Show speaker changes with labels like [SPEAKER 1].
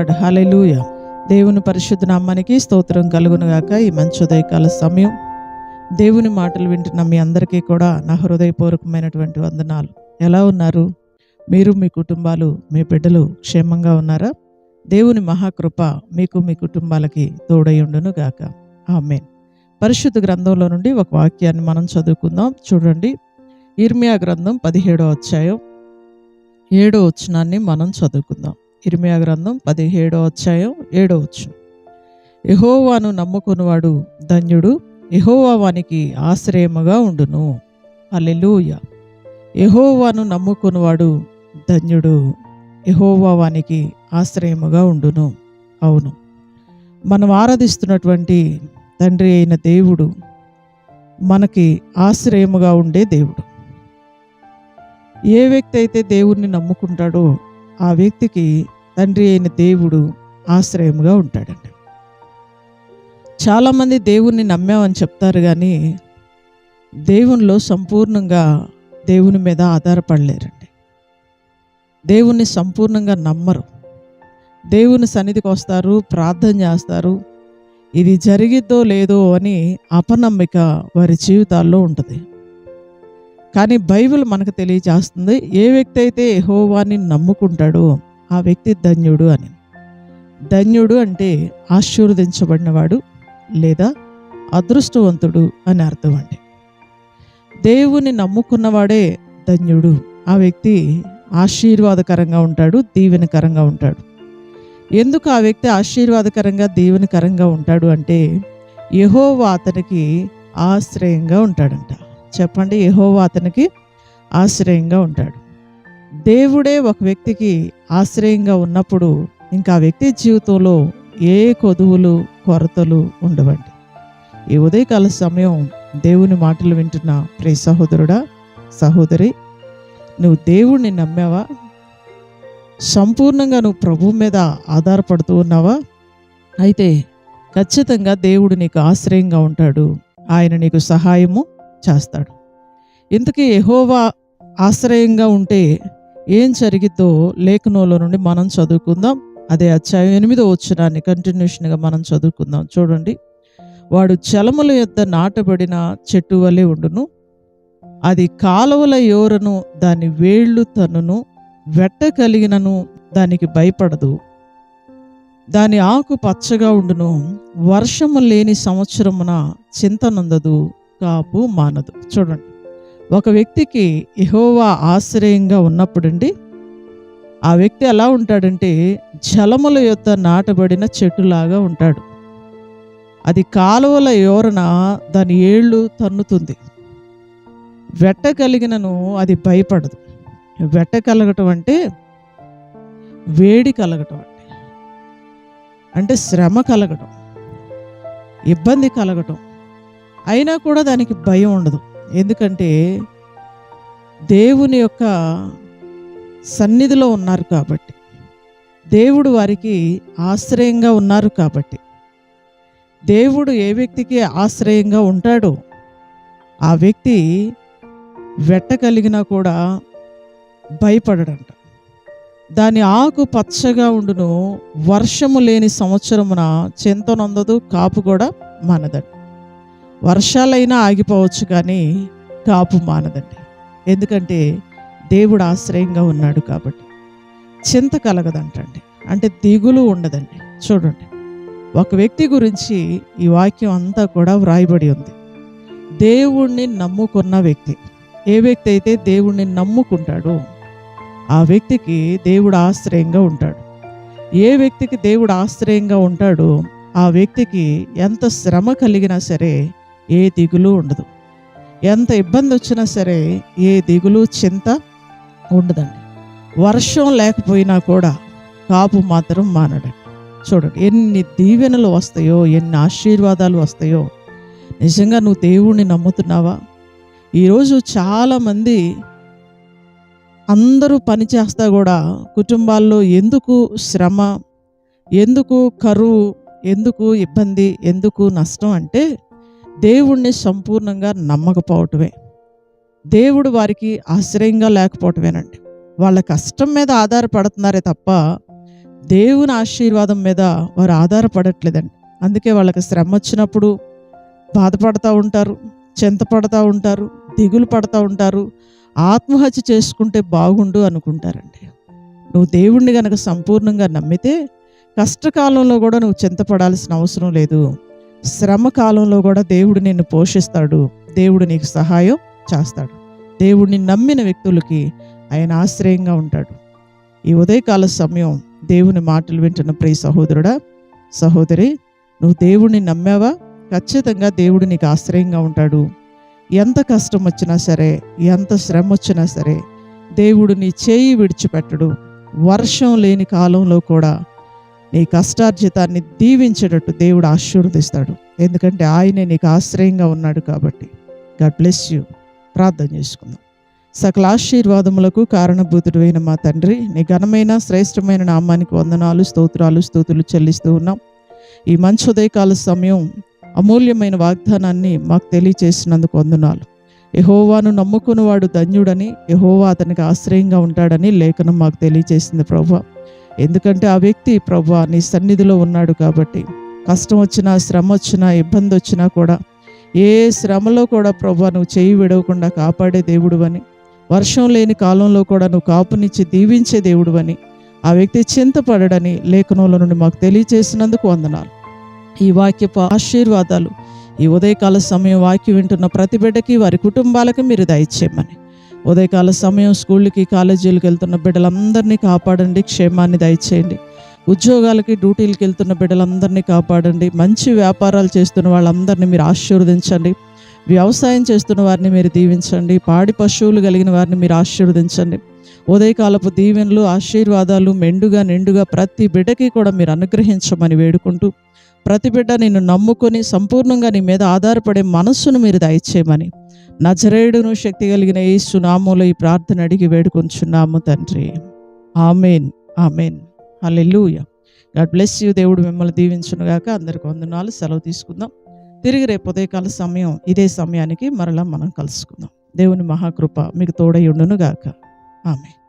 [SPEAKER 1] God. హల్లెలూయా. దేవుని పరిశుద్ధ నామానికి స్తోత్రం కలుగును గాక. ఈ మంచి ఉదయకాల సమయం దేవుని మాటలు వింటున్న మీ అందరికీ కూడా నా హృదయపూర్వకమైనటువంటి వందనాలు. ఎలా ఉన్నారు? మీరు, మీ కుటుంబాలు, మీ బిడ్డలు క్షేమంగా ఉన్నారా? దేవుని మహాకృప మీకు, మీ కుటుంబాలకి తోడై ఉండును గాక. ఆమేన్. పరిశుద్ధ గ్రంథంలో నుండి ఒక వాక్యాన్ని మనం చదువుకుందాం. చూడండి, ఇర్మియా గ్రంథం 17వ అధ్యాయం 7వ వచనాన్ని మనం చదువుకుందాం. ఇర్మియా గ్రంథం 17వ అధ్యాయం 7వ వచనం. యెహోవాను నమ్ముకునివాడు ధన్యుడు, యెహోవా వానికి ఆశ్రయముగా ఉండును. హల్లెలూయా. యెహోవాను నమ్ముకునివాడు ధన్యుడు, యెహోవా వానికి ఆశ్రయముగా ఉండును. అవును, మనం ఆరాధిస్తున్నటువంటి తండ్రి అయిన దేవుడు మనకి ఆశ్రయముగా ఉండే దేవుడు. ఏ వ్యక్తి అయితే దేవుణ్ణి నమ్ముకుంటాడో ఆ వ్యక్తికి తండ్రి అయిన దేవుడు ఆశ్రయముగా ఉంటాడండి. చాలామంది దేవుణ్ణి నమ్మామని చెప్తారు, కానీ దేవునిలో సంపూర్ణంగా దేవుని మీద ఆధారపడలేరండి. దేవుణ్ణి సంపూర్ణంగా నమ్మరు. దేవుని సన్నిధికి వస్తారు, ప్రార్థన చేస్తారు, ఇది జరిగిద్దో లేదో అని అపనమ్మిక వారి జీవితాల్లో ఉంటుంది. కానీ బైబిల్ మనకు తెలియజేస్తుంది, ఏ వ్యక్తి అయితే యెహోవాని నమ్ముకుంటాడో ఆ వ్యక్తి ధన్యుడు అని. ధన్యుడు అంటే ఆశీర్వదించబడినవాడు లేదా అదృష్టవంతుడు అని అర్థం అండి. దేవుని నమ్ముకున్నవాడే ధన్యుడు. ఆ వ్యక్తి ఆశీర్వాదకరంగా ఉంటాడు, దీవెనకరంగా ఉంటాడు. ఎందుకు ఆ వ్యక్తి ఆశీర్వాదకరంగా దీవెనకరంగా ఉంటాడు అంటే యెహోవా అతనికి ఆశ్రయంగా ఉంటాడంట. చెప్పండి, యెహోవా అతనికి ఆశ్రయంగా ఉంటాడు. దేవుడే ఒక వ్యక్తికి ఆశ్రయంగా ఉన్నప్పుడు ఇంకా ఆ వ్యక్తి జీవితంలో ఏ కొదువులు, కొరతలు ఉండవండి. ఈ ఉదయకాల సమయం దేవుని మాటలు వింటున్న ప్రియ సహోదరుడా, సహోదరి, నువ్వు దేవుణ్ణి నమ్మావా? సంపూర్ణంగా నువ్వు ప్రభువు మీద ఆధారపడుతూ ఉన్నావా? అయితే ఖచ్చితంగా దేవుడు నీకు ఆశ్రయంగా ఉంటాడు, ఆయన నీకు సహాయము చేస్తాడు. ఇంతకీ యెహోవా ఆశ్రయంగా ఉంటే ఏం జరిగిద్దో లేఖనంలో నుండి మనం చదువుకుందాం. అదే అధ్యాయం 8వ వచనాన్ని కంటిన్యూషన్గా మనం చదువుకుందాం. చూడండి, వాడు జలముల యొద్ద నాటబడిన చెట్టు వలె ఉండును, అది కాలువల యోరను దాని వేళ్ళు తన్నును, వెట్ట కలిగినను దానికి భయపడదు, దాని ఆకు పచ్చగా ఉండును, వర్షము లేని సంవత్సరమున చింతనందదు, కాపు మానదు. చూడండి, ఒక వ్యక్తికి యెహోవా ఆశ్రయంగా ఉన్నప్పుడండి ఆ వ్యక్తి ఎలా ఉంటాడంటే జలముల యొద్ద నాటబడిన చెట్టులాగా ఉంటాడు. అది కాలువల యోరన దాని ఏళ్ళు తన్నుతుంది, వెట్ట కలిగినను అది భయపడదు. వెట్ట కలగటం అంటే వేడి కలగటం అంటే శ్రమ కలగటం, ఇబ్బంది కలగటం, అయినా కూడా దానికి భయం ఉండదు. ఎందుకంటే దేవుని యొక్క సన్నిధిలో ఉన్నారు కాబట్టి, దేవుడు వారికి ఆశ్రయంగా ఉన్నారు కాబట్టి. దేవుడు ఏ వ్యక్తికి ఆశ్రయంగా ఉంటాడో ఆ వ్యక్తి వెట్ట కలిగినా కూడా భయపడడంట. దాని ఆకు పచ్చగా ఉండును, వర్షము లేని సంవత్సరమున చింతనొందదు, కాపు కూడా మానదండి. వర్షాలైనా ఆగిపోవచ్చు కానీ కాపు మానదండి. ఎందుకంటే దేవుడు ఆశ్రయంగా ఉన్నాడు కాబట్టి. చింత కలగదంటండి, అంటే దిగులు ఉండదండి. చూడండి, ఒక వ్యక్తి గురించి ఈ వాక్యం అంతా కూడా వ్రాయబడి ఉంది. దేవుణ్ణి నమ్ముకున్న వ్యక్తి, ఏ వ్యక్తి అయితే దేవుణ్ణి నమ్ముకుంటాడో ఆ వ్యక్తికి దేవుడు ఆశ్రయంగా ఉంటాడు. ఏ వ్యక్తికి దేవుడు ఆశ్రయంగా ఉంటాడో ఆ వ్యక్తికి ఎంత శ్రమ కలిగినా సరే ఏ దిగులు ఉండదు, ఎంత ఇబ్బంది వచ్చినా సరే ఏ దిగులు, చింత ఉండదండి. వర్షం లేకపోయినా కూడా కాపు మాత్రం మానడండి. చూడండి, ఎన్ని దీవెనలు వస్తాయో, ఎన్ని ఆశీర్వాదాలు వస్తాయో. నిజంగా నువ్వు దేవుణ్ణి నమ్ముతున్నావా? ఈరోజు చాలామంది అందరూ పని చేస్తా కూడా కుటుంబాల్లో ఎందుకు శ్రమ, ఎందుకు కరువు, ఎందుకు ఇబ్బంది, ఎందుకు నష్టం అంటే దేవుణ్ణి సంపూర్ణంగా నమ్మకపోవటమే. దేవుడు వారికి ఆశ్రయంగా లేకపోవటమేనండి. వాళ్ళ కష్టం మీద ఆధారపడుతున్నారే తప్ప దేవుని ఆశీర్వాదం మీద వారు ఆధారపడట్లేదండి. అందుకే వాళ్ళకి శ్రమ వచ్చినప్పుడు బాధపడతా ఉంటారు, చింతపడతా ఉంటారు, దిగులు పడతా ఉంటారు, ఆత్మహత్య చేసుకుంటే బాగుండు అనుకుంటారండి. నువ్వు దేవుణ్ణి గనక సంపూర్ణంగా నమ్మితే కష్టకాలంలో కూడా నువ్వు చింతపడాల్సిన అవసరం లేదు. శ్రమ కాలంలో కూడా దేవుడు నిన్ను పోషిస్తాడు, దేవుడు నీకు సహాయం చేస్తాడు. దేవుడిని నమ్మిన వ్యక్తులకి ఆయన ఆశ్రయంగా ఉంటాడు. ఈ ఉదయకాల సమయం దేవుని మాటలు వింటున్న ప్రియ సహోదరుడా, సహోదరి, నువ్వు దేవుడిని నమ్మావా? ఖచ్చితంగా దేవుడు నీకు ఆశ్రయంగా ఉంటాడు. ఎంత కష్టం వచ్చినా సరే, ఎంత శ్రమ వచ్చినా సరే దేవుడు నీ చేయి విడిచిపెట్టడు. వర్షం లేని కాలంలో కూడా నీ కష్టార్జితాన్ని దీవించేటట్టు దేవుడు ఆశీర్వదిస్తాడు. ఎందుకంటే ఆయనే నీకు ఆశ్రయంగా ఉన్నాడు కాబట్టి. God bless you. ప్రార్థన చేసుకుందాం. సకల ఆశీర్వాదములకు కారణభూతుడు అయిన మా తండ్రి, నీ ఘనమైన శ్రేష్టమైన నామానికి వందనాలు, స్తోత్రాలు, స్తుతులు చెల్లిస్తూ ఉన్నాం. ఈ మంచి ఉదయకాల సమయం అమూల్యమైన వాగ్దానాన్ని మాకు తెలియచేసినందుకు వందనాలు. యెహోవాను నమ్ముకున్నవాడు ధన్యుడని, యెహోవా అతనికి ఆశ్రయంగా ఉంటాడని లేఖనం మాకు తెలియచేసింది ప్రభువా. ఎందుకంటే ఆ వ్యక్తి ప్రభువా నీ సన్నిధిలో ఉన్నాడు కాబట్టి కష్టం వచ్చినా, శ్రమ వచ్చినా, ఇబ్బంది వచ్చినా కూడా ఏ శ్రమలో కూడా ప్రభువా నువ్వు చేయి విడవకుండా కాపాడే దేవుడువని, వర్షం లేని కాలంలో కూడా నువ్వు కాపునిచ్చి దీవించే దేవుడువని, ఆ వ్యక్తి చింతపడడని లేఖనంలో నుండి మాకు తెలియచేసినందుకు వందనాలు. ఈ వాక్యపు ఆశీర్వాదాలు ఈ ఉదయకాల సమయం వాక్యం వింటున్న ప్రతి బిడ్డకి, వారి కుటుంబాలకి మీరు దయచేయమని, ఉదయకాల సమయం స్కూళ్ళకి కాలేజీలకు వెళ్తున్న బిడ్డలందరినీ కాపాడండి, క్షేమాన్ని దయచేయండి. ఉద్యోగాలకి డ్యూటీలకు వెళ్తున్న బిడ్డలందరినీ కాపాడండి. మంచి వ్యాపారాలు చేస్తున్న వాళ్ళందరినీ మీరు ఆశీర్వదించండి. వ్యవసాయం చేస్తున్న వారిని మీరు దీవించండి. పాడి పశువులు కలిగిన వారిని మీరు ఆశీర్వదించండి. ఉదయకాలపు దీవెనలు, ఆశీర్వాదాలు మెండుగా నిండుగా ప్రతి బిడ్డకి కూడా మీరు అనుగ్రహించమని వేడుకుంటూ, ప్రతి బిడ్డ నిన్ను నమ్ముకొని సంపూర్ణంగా నీ మీద ఆధారపడే మనస్సును మీరు దయచేయమని నజరేయుడును శక్తి కలిగిన యేసు నామములో ఈ ప్రార్థన అడిగి వేడుకొంచున్నాము తండ్రి. ఆమేన్, ఆమేన్, హల్లెలూయా. God bless you. దేవుడు మిమ్మల్ని దీవించునుగాక. అందరికి వందనాలు. సెలవు తీసుకుందాం. తిరిగి రేపు ఉదయకాల సమయం ఇదే సమయానికి మరలా మనం కలుసుకుందాం. దేవుని మహాకృప మీకు తోడై ఉండును గాక. ఆమేన్.